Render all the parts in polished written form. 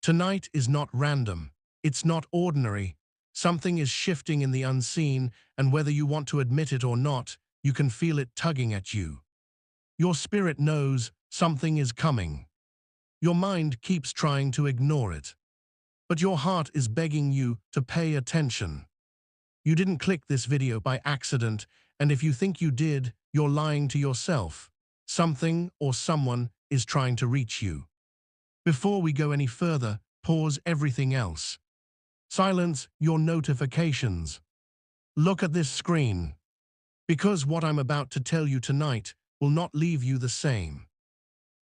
Tonight is not random. It's not ordinary. Something is shifting in the unseen, and whether you want to admit it or not, you can feel it tugging at you. Your spirit knows something is coming. Your mind keeps trying to ignore it. But your heart is begging you to pay attention. You didn't click this video by accident, and if you think you did, you're lying to yourself. Something or someone is trying to reach you. Before we go any further, pause everything else. Silence your notifications. Look at this screen. Because what I'm about to tell you tonight will not leave you the same.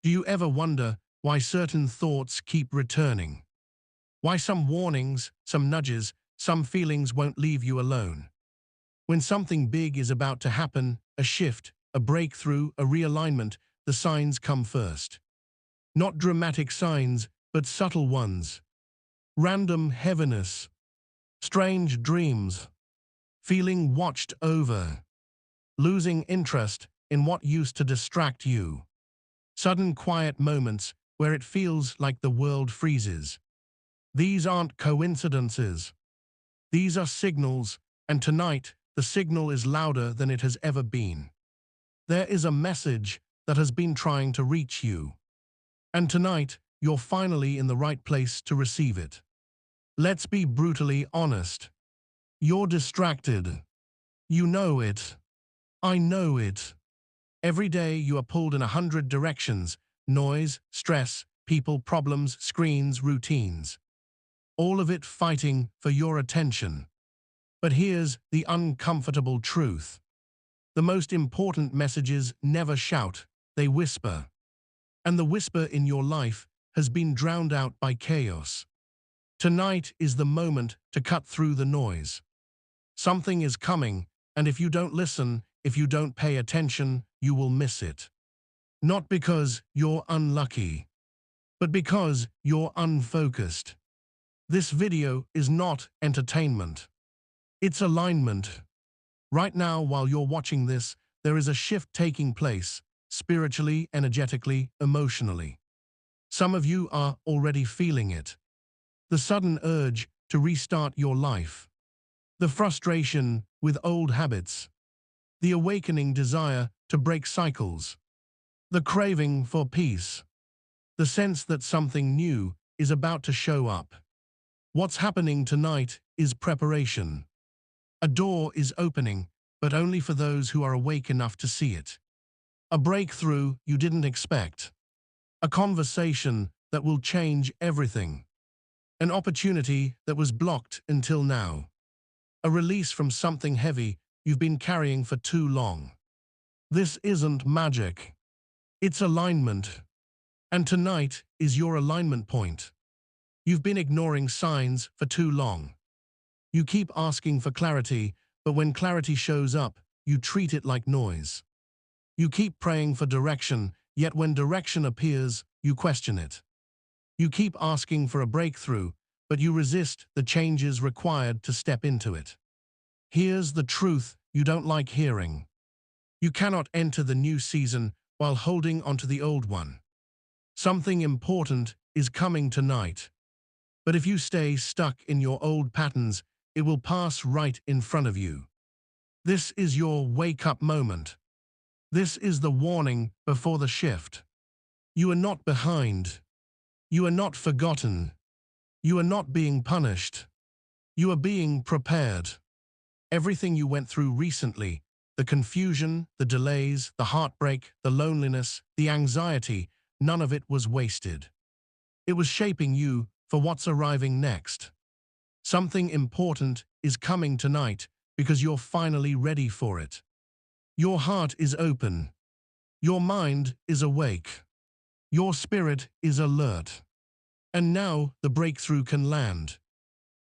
Do you ever wonder why certain thoughts keep returning? Why some warnings, some nudges, some feelings won't leave you alone? When something big is about to happen, a shift, a breakthrough, a realignment, the signs come first. Not dramatic signs, but subtle ones. Random heaviness, strange dreams, feeling watched over, losing interest in what used to distract you. Sudden quiet moments where it feels like the world freezes. These aren't coincidences. These are signals, and tonight the signal is louder than it has ever been. There is a message that has been trying to reach you. And tonight, you're finally in the right place to receive it. Let's be brutally honest. You're distracted. You know it. I know it. Every day you are pulled in 100 directions: noise, stress, people, problems, screens, routines. All of it fighting for your attention. But here's the uncomfortable truth. The most important messages never shout, they whisper. And the whisper in your life has been drowned out by chaos. Tonight is the moment to cut through the noise. Something is coming, and if you don't listen, if you don't pay attention, you will miss it. Not because you're unlucky, but because you're unfocused. This video is not entertainment. It's alignment. Right now, while you're watching this, there is a shift taking place, spiritually, energetically, emotionally. Some of you are already feeling it. The sudden urge to restart your life. The frustration with old habits. The awakening desire to break cycles. The craving for peace. The sense that something new is about to show up. What's happening tonight is preparation. A door is opening, but only for those who are awake enough to see it. A breakthrough you didn't expect. A conversation that will change everything. An opportunity that was blocked until now. A release from something heavy you've been carrying for too long. This isn't magic. It's alignment. And tonight is your alignment point. You've been ignoring signs for too long. You keep asking for clarity, but when clarity shows up, you treat it like noise. You keep praying for direction, yet when direction appears, you question it. You keep asking for a breakthrough, but you resist the changes required to step into it. Here's the truth you don't like hearing. You cannot enter the new season while holding onto the old one. Something important is coming tonight. But if you stay stuck in your old patterns, it will pass right in front of you. This is your wake-up moment. This is the warning before the shift. You are not behind. You are not forgotten. You are not being punished. You are being prepared. Everything you went through recently, the confusion, the delays, the heartbreak, the loneliness, the anxiety, none of it was wasted. It was shaping you for what's arriving next. Something important is coming tonight because you're finally ready for it. Your heart is open. Your mind is awake. Your spirit is alert. And now the breakthrough can land.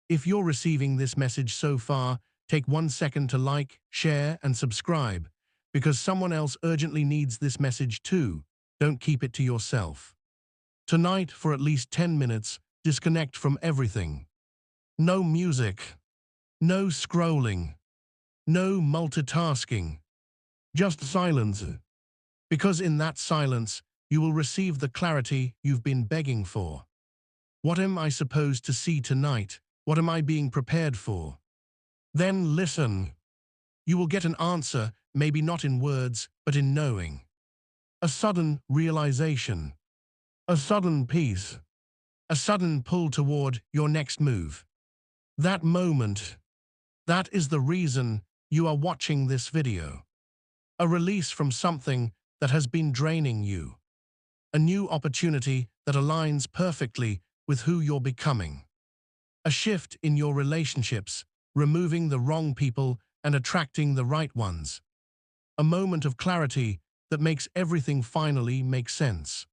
If you're receiving this message so far, take 1 second to like, share, and subscribe, because someone else urgently needs this message too. Don't keep it to yourself. Tonight, for at least 10 minutes, disconnect from everything. No music. No scrolling. No multitasking. Just silence. Because in that silence, you will receive the clarity you've been begging for. What am I supposed to see tonight? What am I being prepared for? Then listen. You will get an answer, maybe not in words, but in knowing. A sudden realization. A sudden peace. A sudden pull toward your next move. That moment, that is the reason you are watching this video. A release from something that has been draining you. A new opportunity that aligns perfectly with who you're becoming. A shift in your relationships, removing the wrong people and attracting the right ones. A moment of clarity that makes everything finally make sense.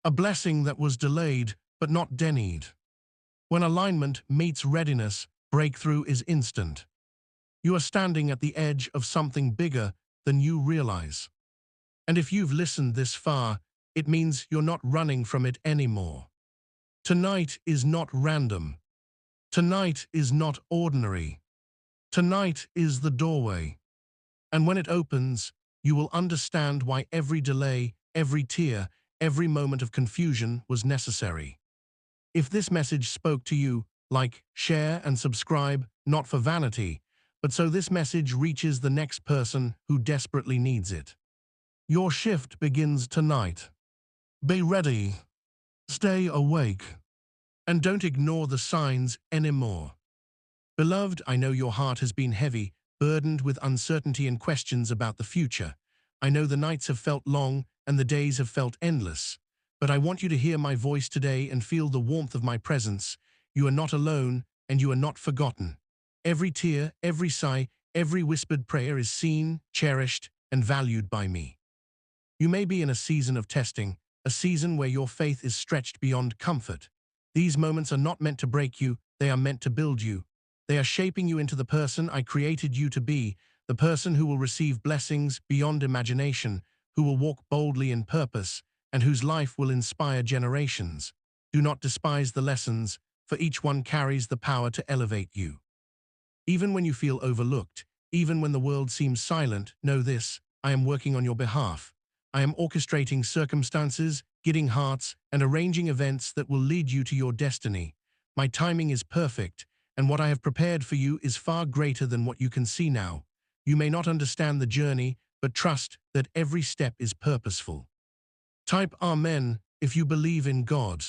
A blessing that was delayed but not denied. When alignment meets readiness, breakthrough is instant. You are standing at the edge of something bigger than you realize. And if you've listened this far, it means you're not running from it anymore. Tonight is not random. Tonight is not ordinary. Tonight is the doorway. And when it opens, you will understand why every delay, every tear, every moment of confusion was necessary. If this message spoke to you, like, share, and subscribe, not for vanity, but so this message reaches the next person who desperately needs it. Your shift begins tonight. Be ready. Stay awake. And don't ignore the signs anymore. Beloved, I know your heart has been heavy, burdened with uncertainty and questions about the future. I know the nights have felt long and the days have felt endless. But I want you to hear my voice today and feel the warmth of my presence. You are not alone and you are not forgotten. Every tear, every sigh, every whispered prayer is seen, cherished, and valued by me. You may be in a season of testing, a season where your faith is stretched beyond comfort. These moments are not meant to break you, they are meant to build you. They are shaping you into the person I created you to be, the person who will receive blessings beyond imagination, who will walk boldly in purpose, and whose life will inspire generations. Do not despise the lessons, for each one carries the power to elevate you. Even when you feel overlooked, even when the world seems silent, know this: I am working on your behalf. I am orchestrating circumstances, guiding hearts, and arranging events that will lead you to your destiny. My timing is perfect, and what I have prepared for you is far greater than what you can see now. You may not understand the journey, but trust that every step is purposeful. Type Amen if you believe in God.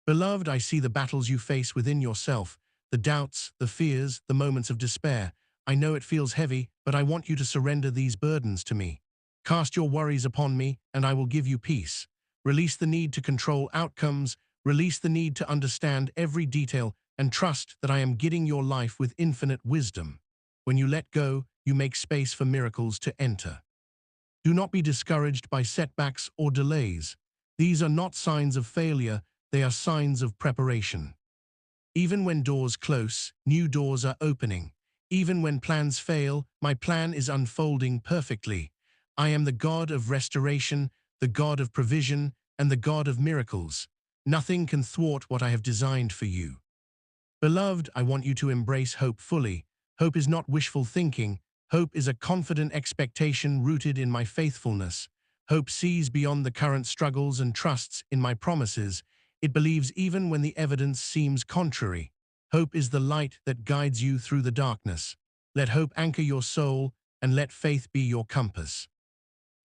Beloved, I see the battles you face within yourself, the doubts, the fears, the moments of despair. I know it feels heavy, but I want you to surrender these burdens to me. Cast your worries upon me, and I will give you peace. Release the need to control outcomes, release the need to understand every detail, and trust that I am guiding your life with infinite wisdom. When you let go, you make space for miracles to enter. Do not be discouraged by setbacks or delays. These are not signs of failure, they are signs of preparation. Even when doors close, new doors are opening. Even when plans fail, my plan is unfolding perfectly. I am the God of restoration, the God of provision, and the God of miracles. Nothing can thwart what I have designed for you. Beloved, I want you to embrace hope fully. Hope is not wishful thinking. Hope is a confident expectation rooted in my faithfulness. Hope sees beyond the current struggles and trusts in my promises. It believes even when the evidence seems contrary. Hope is the light that guides you through the darkness. Let hope anchor your soul, and let faith be your compass.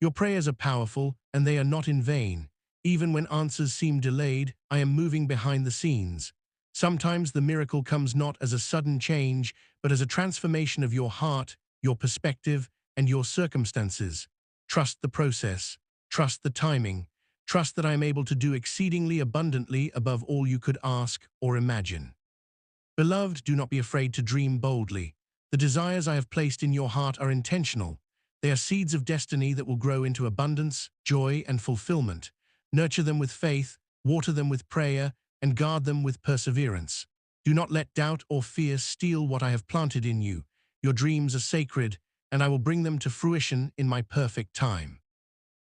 Your prayers are powerful, and they are not in vain. Even when answers seem delayed, I am moving behind the scenes. Sometimes the miracle comes not as a sudden change, but as a transformation of your heart, your perspective, and your circumstances. Trust the process. Trust the timing. Trust that I am able to do exceedingly abundantly above all you could ask or imagine. Beloved, do not be afraid to dream boldly. The desires I have placed in your heart are intentional. They are seeds of destiny that will grow into abundance, joy, and fulfillment. Nurture them with faith, water them with prayer, and guard them with perseverance. Do not let doubt or fear steal what I have planted in you. Your dreams are sacred, and I will bring them to fruition in my perfect time.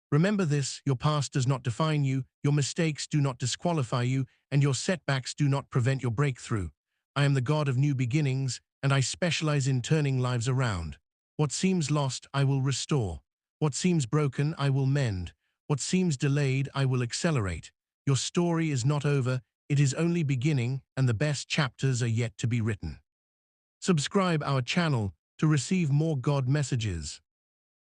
Remember this: your past does not define you, your mistakes do not disqualify you, and your setbacks do not prevent your breakthrough. I am the God of new beginnings, and I specialize in turning lives around. What seems lost, I will restore. What seems broken, I will mend. What seems delayed, I will accelerate. Your story is not over, It is only beginning, and the best chapters are yet to be written. Subscribe our channel to receive more God messages.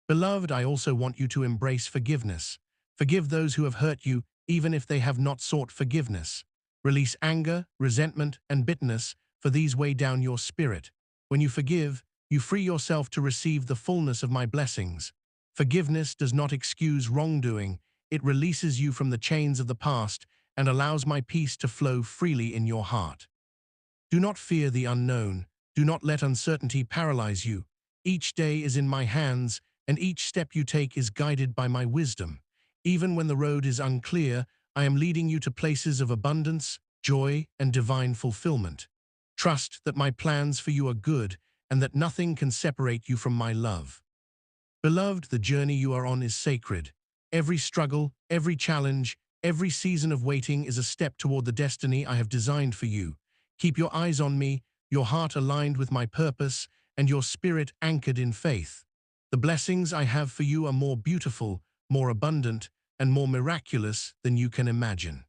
Beloved, I also want you to embrace forgiveness. Forgive those who have hurt you, even if they have not sought forgiveness. Release anger, resentment, and bitterness, for these weigh down your spirit. When you forgive, you free yourself to receive the fullness of my blessings. Forgiveness does not excuse wrongdoing. It releases you from the chains of the past and allows my peace to flow freely in your heart. Do not fear the unknown. Do not let uncertainty paralyze you. Each day is in my hands, and each step you take is guided by my wisdom. Even when the road is unclear, I am leading you to places of abundance, joy, and divine fulfillment. Trust that my plans for you are good and that nothing can separate you from my love. Beloved, the journey you are on is sacred. Every struggle, every challenge, every season of waiting is a step toward the destiny I have designed for you. Keep your eyes on me, your heart aligned with my purpose, and your spirit anchored in faith. The blessings I have for you are more beautiful, more abundant, and more miraculous than you can imagine.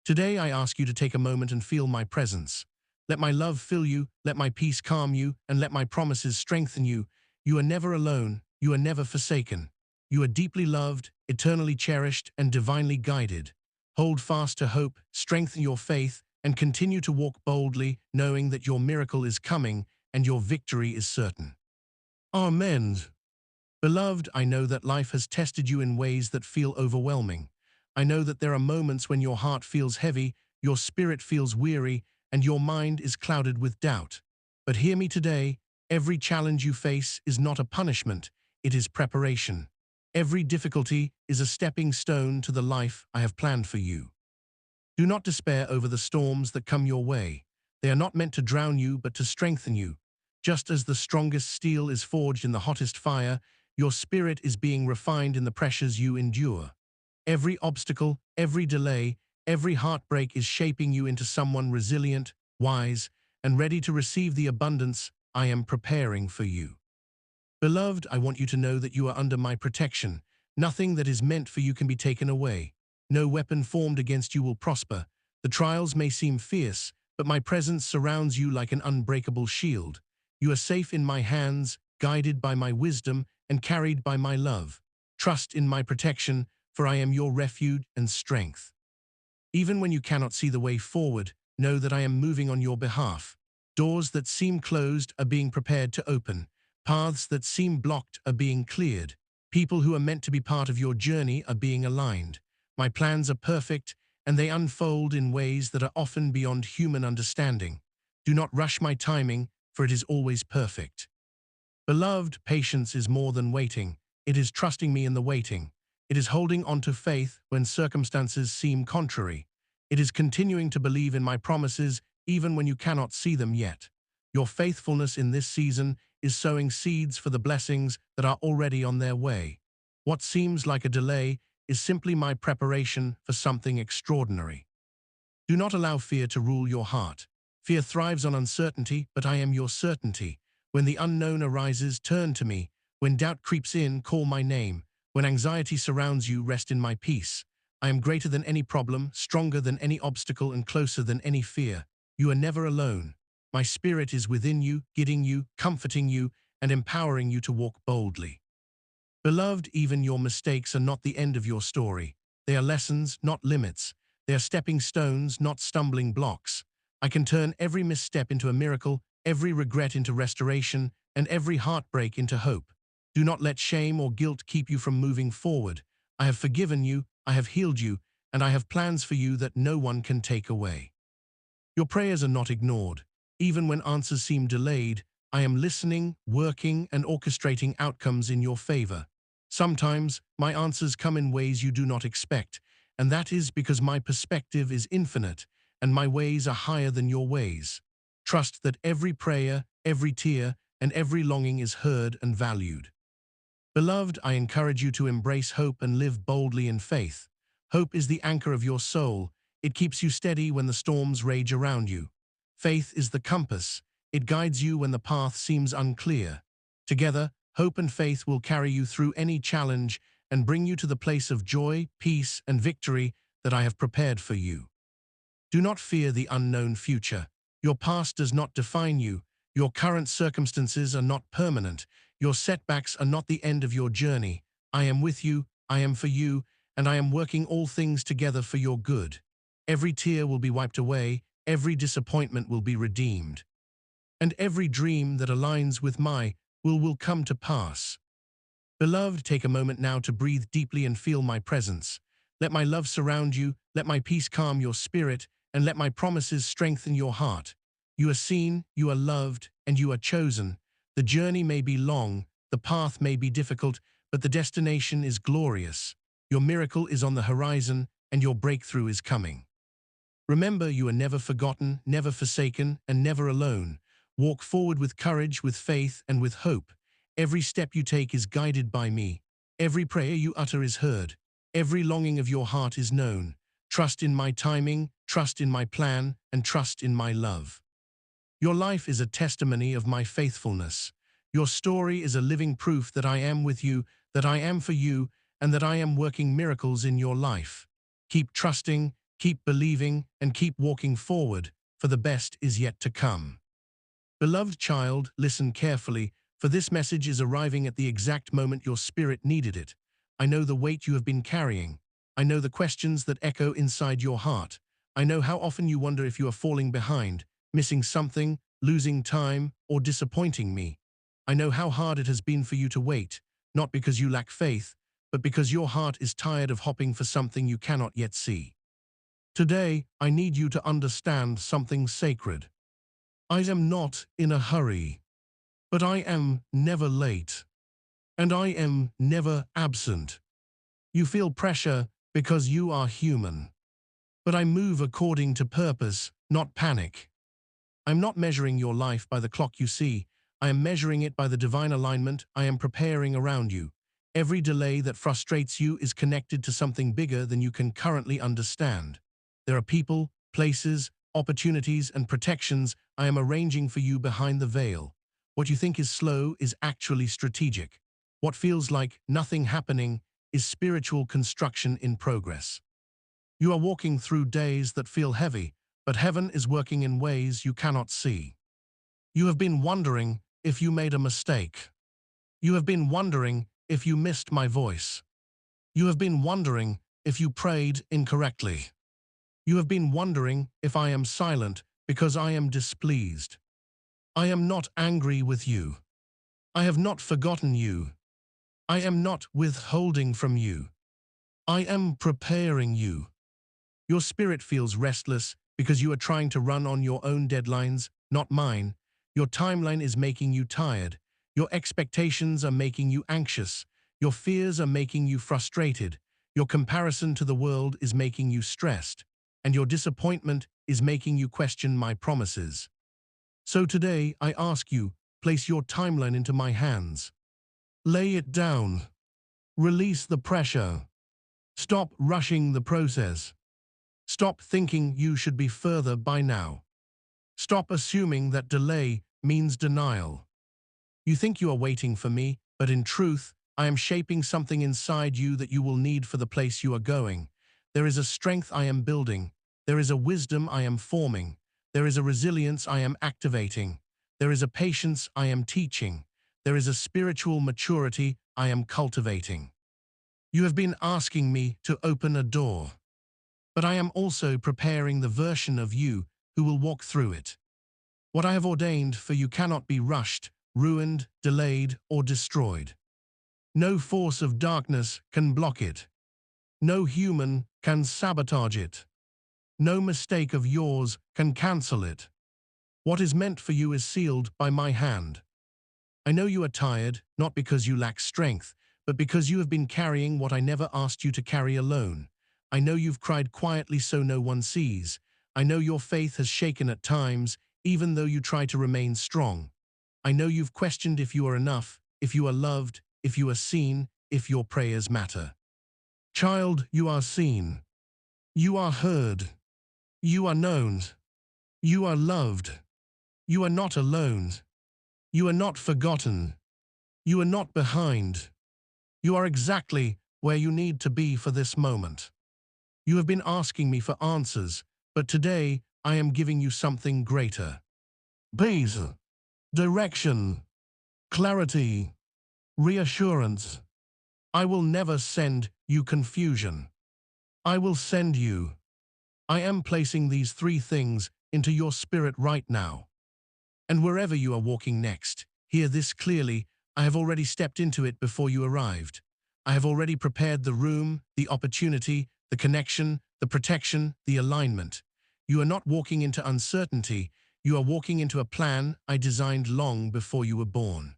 Today I ask you to take a moment and feel my presence. Let my love fill you, let my peace calm you, and let my promises strengthen you. You are never alone, you are never forsaken. You are deeply loved, eternally cherished, and divinely guided. Hold fast to hope, strengthen your faith, and continue to walk boldly, knowing that your miracle is coming and your victory is certain. Amen. Beloved, I know that life has tested you in ways that feel overwhelming. I know that there are moments when your heart feels heavy, your spirit feels weary, and your mind is clouded with doubt. But hear me today, every challenge you face is not a punishment, it is preparation. Every difficulty is a stepping stone to the life I have planned for you. Do not despair over the storms that come your way. They are not meant to drown you, but to strengthen you. Just as the strongest steel is forged in the hottest fire, your spirit is being refined in the pressures you endure. Every obstacle, every delay, every heartbreak is shaping you into someone resilient, wise, and ready to receive the abundance I am preparing for you. Beloved, I want you to know that you are under my protection. Nothing that is meant for you can be taken away. No weapon formed against you will prosper. The trials may seem fierce, but my presence surrounds you like an unbreakable shield. You are safe in my hands, guided by my wisdom, and carried by my love. Trust in my protection, for I am your refuge and strength. Even when you cannot see the way forward, know that I am moving on your behalf. Doors that seem closed are being prepared to open. Paths that seem blocked are being cleared. People who are meant to be part of your journey are being aligned. My plans are perfect, and they unfold in ways that are often beyond human understanding. Do not rush my timing, for it is always perfect. Beloved, patience is more than waiting. It is trusting me in the waiting. It is holding on to faith when circumstances seem contrary. It is continuing to believe in my promises even when you cannot see them yet. Your faithfulness in this season is sowing seeds for the blessings that are already on their way. What seems like a delay is simply my preparation for something extraordinary. Do not allow fear to rule your heart. Fear thrives on uncertainty, but I am your certainty. When the unknown arises, turn to me. When doubt creeps in, call my name. When anxiety surrounds you, rest in my peace. I am greater than any problem, stronger than any obstacle, and closer than any fear. You are never alone. My spirit is within you, guiding you, comforting you, and empowering you to walk boldly. Beloved, even your mistakes are not the end of your story. They are lessons, not limits. They are stepping stones, not stumbling blocks. I can turn every misstep into a miracle, every regret into restoration, and every heartbreak into hope. Do not let shame or guilt keep you from moving forward. I have forgiven you, I have healed you, and I have plans for you that no one can take away. Your prayers are not ignored. Even when answers seem delayed, I am listening, working, and orchestrating outcomes in your favor. Sometimes, my answers come in ways you do not expect, and that is because my perspective is infinite, and my ways are higher than your ways. Trust that every prayer, every tear, and every longing is heard and valued. Beloved, I encourage you to embrace hope and live boldly in faith. Hope is the anchor of your soul. It keeps you steady when the storms rage around you. Faith is the compass. It guides you when the path seems unclear. Together, hope and faith will carry you through any challenge and bring you to the place of joy, peace, and victory that I have prepared for you. Do not fear the unknown future. Your past does not define you. Your current circumstances are not permanent. Your setbacks are not the end of your journey. I am with you, I am for you, and I am working all things together for your good. Every tear will be wiped away, every disappointment will be redeemed, and every dream that aligns with my will come to pass. Beloved, take a moment now to breathe deeply and feel my presence. Let my love surround you, let my peace calm your spirit, and let my promises strengthen your heart. You are seen, you are loved, and you are chosen. The journey may be long, the path may be difficult, but the destination is glorious. Your miracle is on the horizon, and your breakthrough is coming. Remember, you are never forgotten, never forsaken, and never alone. Walk forward with courage, with faith, and with hope. Every step you take is guided by me. Every prayer you utter is heard. Every longing of your heart is known. Trust in my timing, trust in my plan, and trust in my love. Your life is a testimony of my faithfulness. Your story is a living proof that I am with you, that I am for you, and that I am working miracles in your life. Keep trusting, keep believing, and keep walking forward, for the best is yet to come. Beloved child, listen carefully, for this message is arriving at the exact moment your spirit needed it. I know the weight you have been carrying. I know the questions that echo inside your heart. I know how often you wonder if you are falling behind, missing something, losing time, or disappointing me. I know how hard it has been for you to wait, not because you lack faith, but because your heart is tired of hopping for something you cannot yet see. Today, I need you to understand something sacred. I am not in a hurry, but I am never late, and I am never absent. You feel pressure because you are human, but I move according to purpose, not panic. I'm not measuring your life by the clock you see. I am measuring it by the divine alignment I am preparing around you. Every delay that frustrates you is connected to something bigger than you can currently understand. There are people, places, opportunities, and protections I am arranging for you behind the veil. What you think is slow is actually strategic. What feels like nothing happening is spiritual construction in progress. You are walking through days that feel heavy, but heaven is working in ways you cannot see. You have been wondering if you made a mistake. You have been wondering if you missed my voice. You have been wondering if you prayed incorrectly. You have been wondering if I am silent because I am displeased. I am not angry with you. I have not forgotten you. I am not withholding from you. I am preparing you. Your spirit feels restless because you are trying to run on your own deadlines, not mine. Your timeline is making you tired. Your expectations are making you anxious. Your fears are making you frustrated. Your comparison to the world is making you stressed. And your disappointment is making you question my promises. So today, I ask you, place your timeline into my hands. Lay it down. Release the pressure. Stop rushing the process. Stop thinking you should be further by now. Stop assuming that delay means denial. You think you are waiting for me, but in truth, I am shaping something inside you that you will need for the place you are going. There is a strength I am building. There is a wisdom I am forming. There is a resilience I am activating. There is a patience I am teaching. There is a spiritual maturity I am cultivating. You have been asking me to open a door, but I am also preparing the version of you who will walk through it. What I have ordained for you cannot be rushed, ruined, delayed, or destroyed. No force of darkness can block it. No human can sabotage it. No mistake of yours can cancel it. What is meant for you is sealed by my hand. I know you are tired, not because you lack strength, but because you have been carrying what I never asked you to carry alone. I know you've cried quietly so no one sees. I know your faith has shaken at times, even though you try to remain strong. I know you've questioned if you are enough, if you are loved, if you are seen, if your prayers matter. Child, you are seen. You are heard. You are known. You are loved. You are not alone. You are not forgotten. You are not behind. You are exactly where you need to be for this moment. You have been asking me for answers, But today, I am giving you something greater. Peace, direction, clarity, reassurance. I will never send you confusion. I will send you. I am placing these three things into your spirit right now. And wherever you are walking next, hear this clearly. I have already stepped into it before you arrived. I have already prepared the room, the opportunity, the connection, the protection, the alignment. You are not walking into uncertainty. You are walking into a plan I designed long before you were born.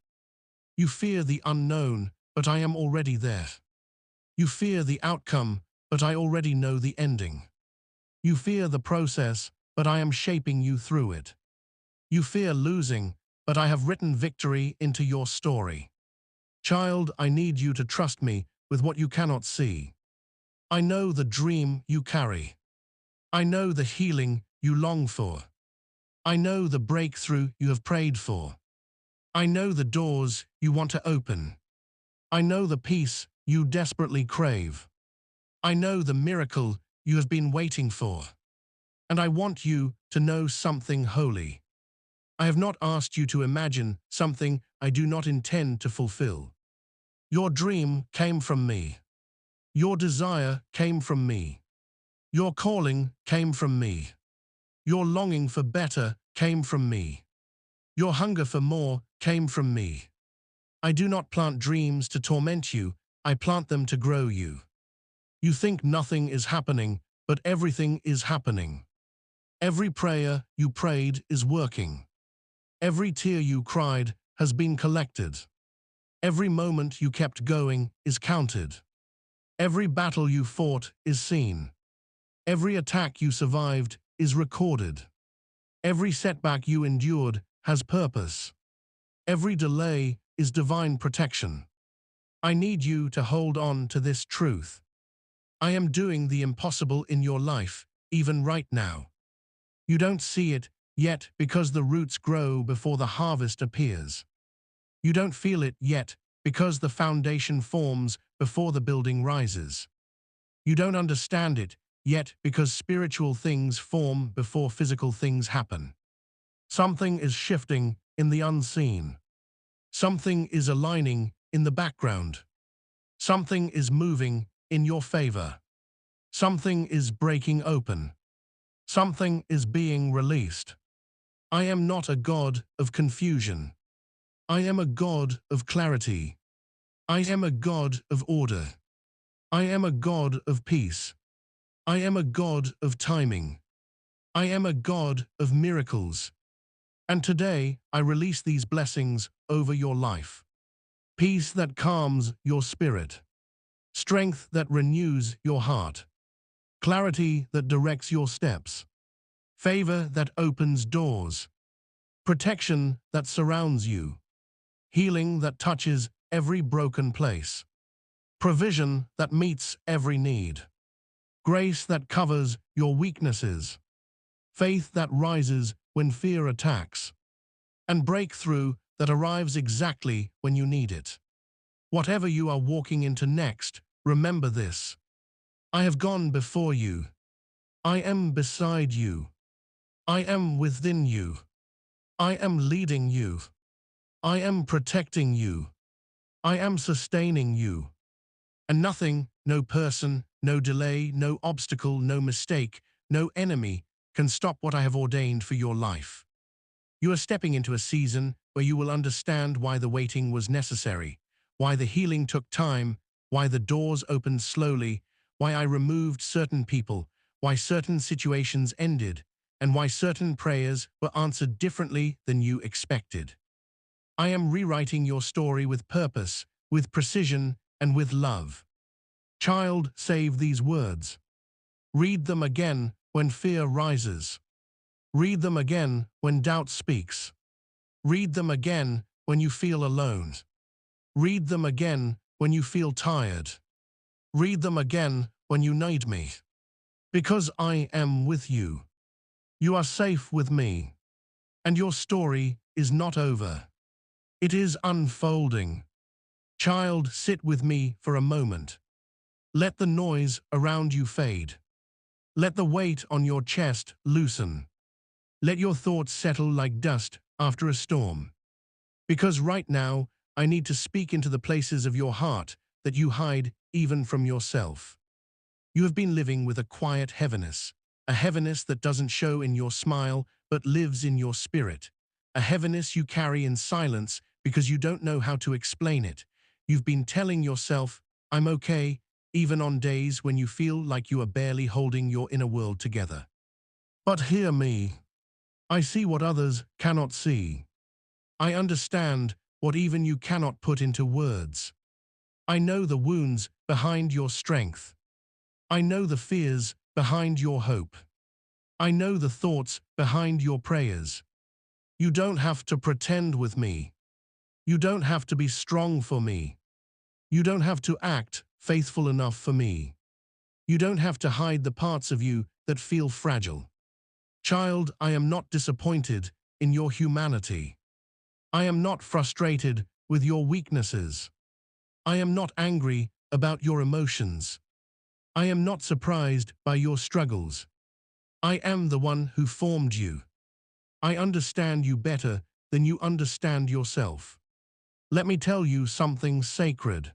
You fear the unknown, but I am already there. You fear the outcome, but I already know the ending. You fear the process, but I am shaping you through it. You fear losing, but I have written victory into your story. Child, I need you to trust me with what you cannot see. I know the dream you carry. I know the healing you long for. I know the breakthrough you have prayed for. I know the doors you want to open. I know the peace you desperately crave. I know the miracle you have been waiting for. And I want you to know something holy. I have not asked you to imagine something I do not intend to fulfill. Your dream came from me. Your desire came from me. Your calling came from me. Your longing for better came from me. Your hunger for more came from me. I do not plant dreams to torment you. I plant them to grow you. You think nothing is happening, but everything is happening. Every prayer you prayed is working. Every tear you cried has been collected. Every moment you kept going is counted. Every battle you fought is seen. Every attack you survived is recorded. Every setback you endured has purpose. Every delay is divine protection. I need you to hold on to this truth. I am doing the impossible in your life, even right now. You don't see it yet because the roots grow before the harvest appears. You don't feel it yet because the foundation forms before the building rises. You don't understand it yet because spiritual things form before physical things happen. Something is shifting in the unseen. Something is aligning in the background. Something is moving in your favor. Something is breaking open. Something is being released. I am not a God of confusion. I am a God of clarity. I am a God of order. I am a God of peace. I am a God of timing. I am a God of miracles. And today I release these blessings over your life. Peace that calms your spirit. Strength that renews your heart. Clarity that directs your steps. Favor that opens doors. Protection that surrounds you. Healing that touches every broken place. Provision that meets every need. Grace that covers your weaknesses. Faith that rises when fear attacks. And breakthrough that arrives exactly when you need it. Whatever you are walking into next, remember this. I have gone before you. I am beside you. I am within you. I am leading you. I am protecting you. I am sustaining you. And nothing, no person, no delay, no obstacle, no mistake, no enemy can stop what I have ordained for your life. You are stepping into a season where you will understand why the waiting was necessary, why the healing took time, why the doors opened slowly, why I removed certain people, why certain situations ended, and why certain prayers were answered differently than you expected. I am rewriting your story with purpose, with precision, and with love. Child, save these words. Read them again when fear rises. Read them again when doubt speaks. Read them again when you feel alone. Read them again when you feel tired. Read them again when you need me. Because I am with you. You are safe with me. And your story is not over. It is unfolding. Child, sit with me for a moment. Let the noise around you fade. Let the weight on your chest loosen. Let your thoughts settle like dust after a storm. Because right now, I need to speak into the places of your heart that you hide even from yourself. You have been living with a quiet heaviness, a heaviness that doesn't show in your smile but lives in your spirit, a heaviness you carry in silence because you don't know how to explain it. You've been telling yourself, I'm okay, even on days when you feel like you are barely holding your inner world together. But hear me. I see what others cannot see. I understand what even you cannot put into words. I know the wounds behind your strength. I know the fears behind your hope. I know the thoughts behind your prayers. You don't have to pretend with me. You don't have to be strong for me. You don't have to act faithful enough for me. You don't have to hide the parts of you that feel fragile. Child, I am not disappointed in your humanity. I am not frustrated with your weaknesses. I am not angry about your emotions. I am not surprised by your struggles. I am the one who formed you. I understand you better than you understand yourself. Let me tell you something sacred.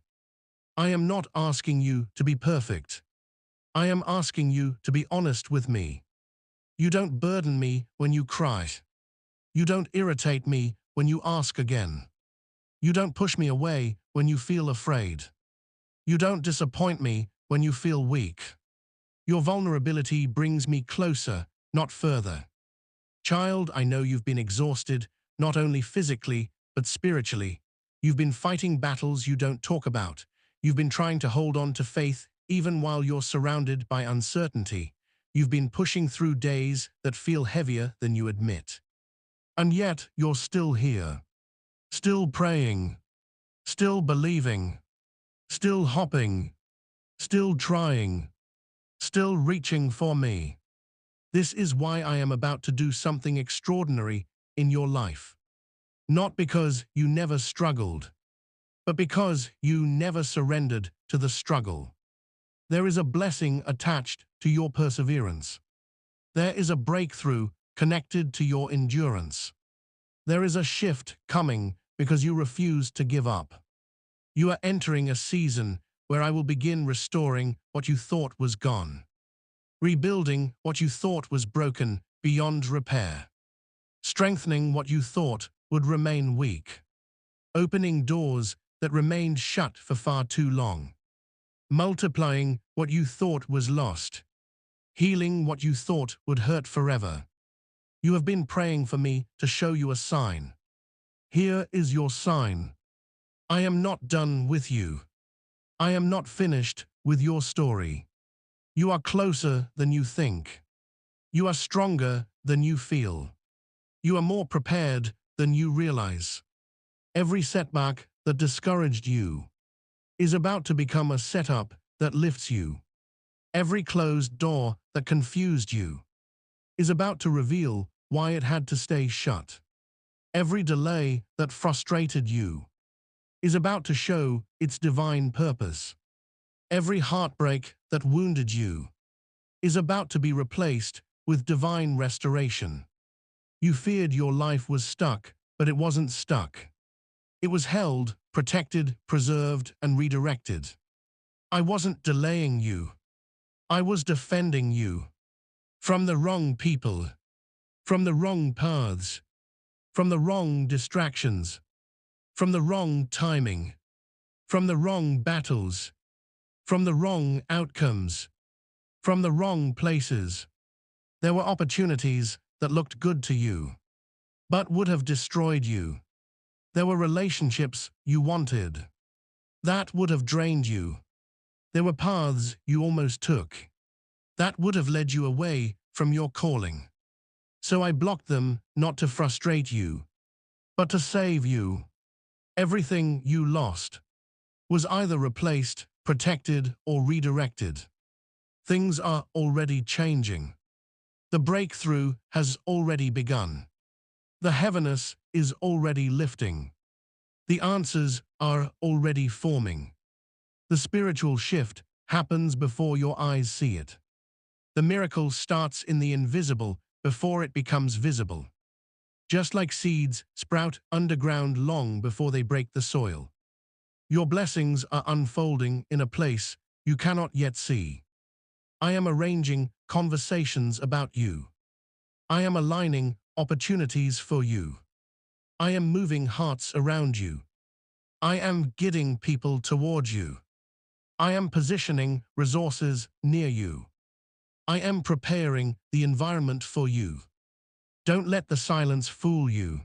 I am not asking you to be perfect. I am asking you to be honest with me. You don't burden me when you cry. You don't irritate me when you ask again. You don't push me away when you feel afraid. You don't disappoint me when you feel weak. Your vulnerability brings me closer, not further. Child, I know you've been exhausted, not only physically, but spiritually. You've been fighting battles you don't talk about. You've been trying to hold on to faith even while you're surrounded by uncertainty. You've been pushing through days that feel heavier than you admit. And yet, you're still here. Still praying. Still believing. Still hopping. Still trying. Still reaching for me. This is why I am about to do something extraordinary in your life. Not because you never struggled, but because you never surrendered to the struggle. There is a blessing attached to your perseverance. There is a breakthrough connected to your endurance. There is a shift coming because you refuse to give up. You are entering a season where I will begin restoring what you thought was gone. Rebuilding what you thought was broken beyond repair. Strengthening what you thought would remain weak. Opening doors that remained shut for far too long. Multiplying what you thought was lost. Healing what you thought would hurt forever. You have been praying for me to show you a sign. Here is your sign. I am not done with you. I am not finished with your story. You are closer than you think. You are stronger than you feel. You are more prepared than you realize. Every setback that discouraged you is about to become a setup that lifts you. Every closed door that confused you is about to reveal why it had to stay shut. Every delay that frustrated you is about to show its divine purpose. Every heartbreak that wounded you is about to be replaced with divine restoration. You feared your life was stuck, but it wasn't stuck. It was held, protected, preserved, and redirected. I wasn't delaying you. I was defending you. From the wrong people. From the wrong paths. From the wrong distractions. From the wrong timing. From the wrong battles. From the wrong outcomes. From the wrong places. There were opportunities that looked good to you, but would have destroyed you. There were relationships you wanted that would have drained you. There were paths you almost took that would have led you away from your calling. So I blocked them not to frustrate you, but to save you. Everything you lost was either replaced, protected, or redirected. Things are already changing. The breakthrough has already begun. The heaviness is already lifting. The answers are already forming. The spiritual shift happens before your eyes see it. The miracle starts in the invisible before it becomes visible. Just like seeds sprout underground long before they break the soil. Your blessings are unfolding in a place you cannot yet see. I am arranging conversations about you. I am aligning opportunities for you. I am moving hearts around you. I am guiding people towards you. I am positioning resources near you. I am preparing the environment for you. Don't let the silence fool you.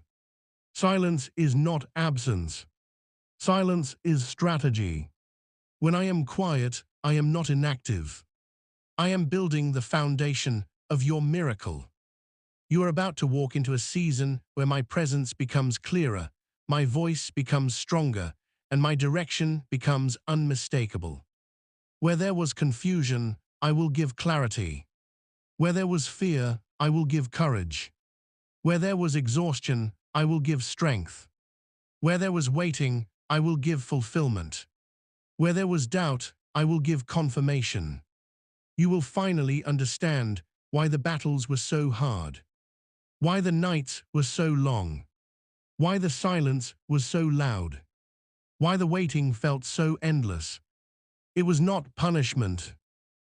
Silence is not absence. Silence is strategy. When I am quiet, I am not inactive. I am building the foundation of your miracle. You are about to walk into a season where my presence becomes clearer, my voice becomes stronger, and my direction becomes unmistakable. Where there was confusion, I will give clarity. Where there was fear, I will give courage. Where there was exhaustion, I will give strength. Where there was waiting, I will give fulfillment. Where there was doubt, I will give confirmation. You will finally understand why the battles were so hard, why the nights were so long, why the silence was so loud, why the waiting felt so endless. It was not punishment.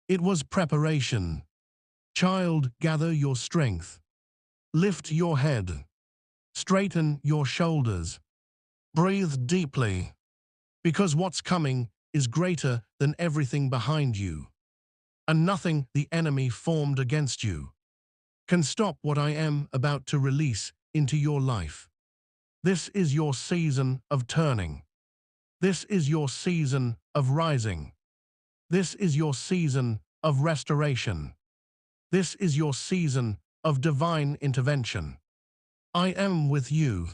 It was preparation. Child, gather your strength. Lift your head. Straighten your shoulders. Breathe deeply. Because what's coming is greater than everything behind you. And nothing the enemy formed against you can stop what I am about to release into your life. This is your season of turning. This is your season of rising. This is your season of restoration. This is your season of divine intervention. I am with you.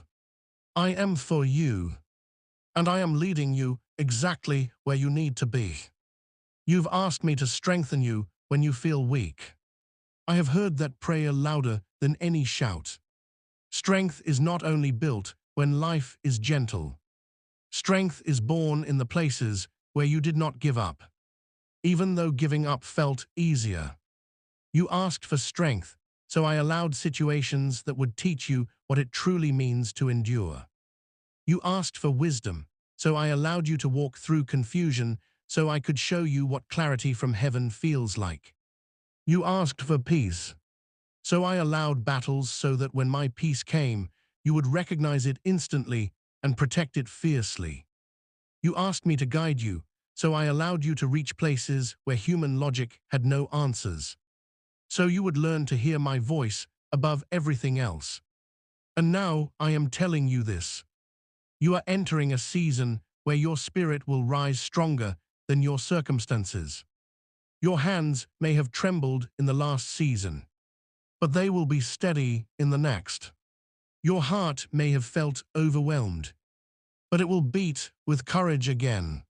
I am for you. And I am leading you exactly where you need to be. You've asked me to strengthen you when you feel weak. I have heard that prayer louder than any shout. Strength is not only built when life is gentle. Strength is born in the places where you did not give up, even though giving up felt easier. You asked for strength, so I allowed situations that would teach you what it truly means to endure. You asked for wisdom, so I allowed you to walk through confusion so I could show you what clarity from heaven feels like. You asked for peace, so I allowed battles so that when my peace came, you would recognize it instantly and protect it fiercely. You asked me to guide you, so I allowed you to reach places where human logic had no answers. So you would learn to hear my voice above everything else. And now I am telling you this. You are entering a season where your spirit will rise stronger than your circumstances. Your hands may have trembled in the last season, but they will be steady in the next. Your heart may have felt overwhelmed, but it will beat with courage again.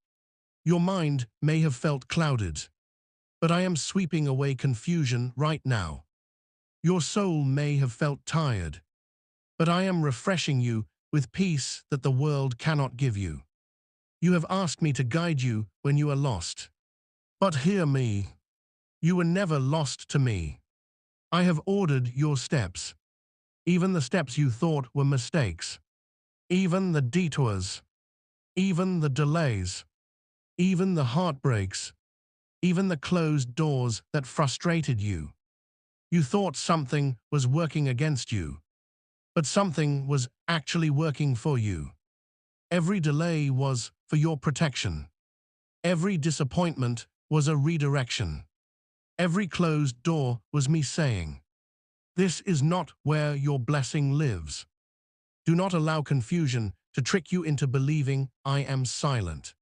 Your mind may have felt clouded, but I am sweeping away confusion right now. Your soul may have felt tired, but I am refreshing you with peace that the world cannot give you. You have asked me to guide you when you are lost. But hear me. You were never lost to me. I have ordered your steps, even the steps you thought were mistakes, even the detours, even the delays, even the heartbreaks, even the closed doors that frustrated you. You thought something was working against you, but something was actually working for you. Every delay was for your protection. Every disappointment was a redirection. Every closed door was me saying, this is not where your blessing lives. Do not allow confusion to trick you into believing I am silent.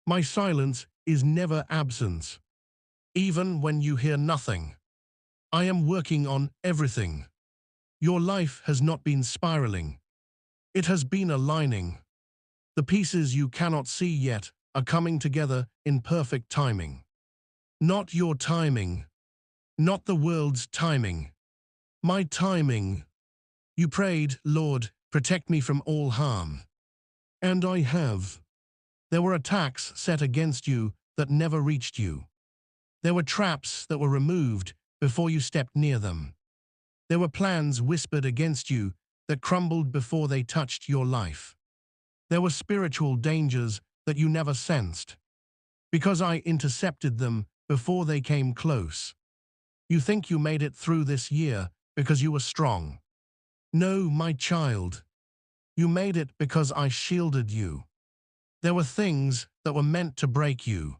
My silence is never absence. Even when you hear nothing, I am working on everything. Your life has not been spiraling. It has been aligning. The pieces you cannot see yet are coming together in perfect timing. Not your timing. Not the world's timing. My timing. You prayed, Lord, protect me from all harm. And I have. There were attacks set against you that never reached you. There were traps that were removed before you stepped near them. There were plans whispered against you that crumbled before they touched your life. There were spiritual dangers that you never sensed, because I intercepted them before they came close. You think you made it through this year because you were strong. No, my child. You made it because I shielded you. There were things that were meant to break you,